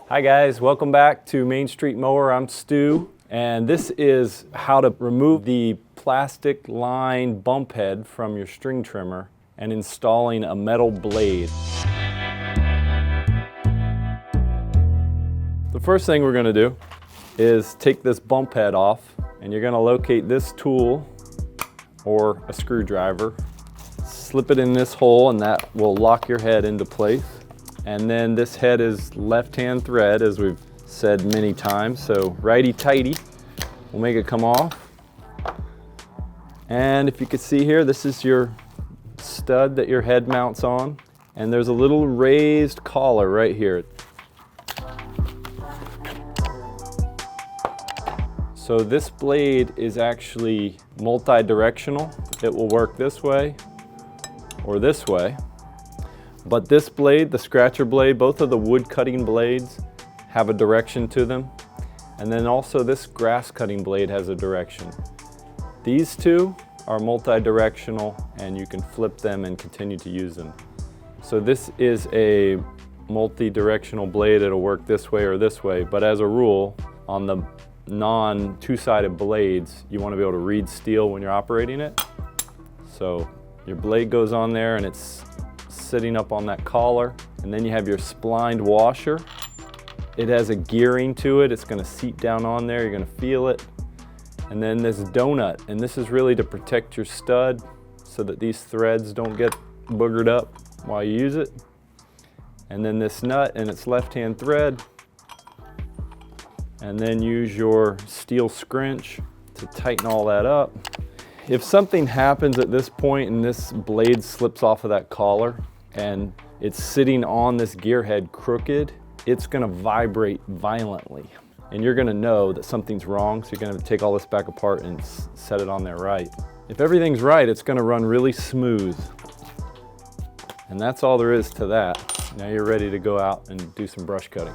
Hi guys, welcome back to Main Street Mower. I'm Stu, and this is how to remove the plastic line bump head from your string trimmer and installing a metal blade. The first thing we're going to do is take this bump head off, and you're going to locate this tool or a screwdriver, slip it in this hole, and that will lock your head into place. And then this head is left-hand thread, as we've said many times, so righty-tighty will make it come off. And if you can see here, this is your stud that your head mounts on, and there's a little raised collar right here. So this blade is actually multi-directional. It will work this way or this way. But this blade, the scratcher blade, both of the wood cutting blades have a direction to them. And then also this grass cutting blade has a direction. These two are multi-directional, and you can flip them and continue to use them. So this is a multi-directional blade. It'll work this way or this way, but as a rule, on the non-two-sided blades, you want to be able to read Stihl when you're operating it. So your blade goes on there and it's sitting up on that collar, and then you have your splined washer. It has a gearing to it. It's going to seat down on there. You're going to feel it. And then this donut, and this is really to protect your stud so that these threads don't get boogered up while you use it. And then this nut and its left-hand thread. And then use your steel scrunch to tighten all that up. If something happens at this point and this blade slips off of that collar and it's sitting on this gear head crooked, it's going to vibrate violently. And you're going to know that something's wrong, so you're going to take all this back apart and set it on there right. If everything's right, it's going to run really smooth. And that's all there is to that. Now you're ready to go out and do some brush cutting.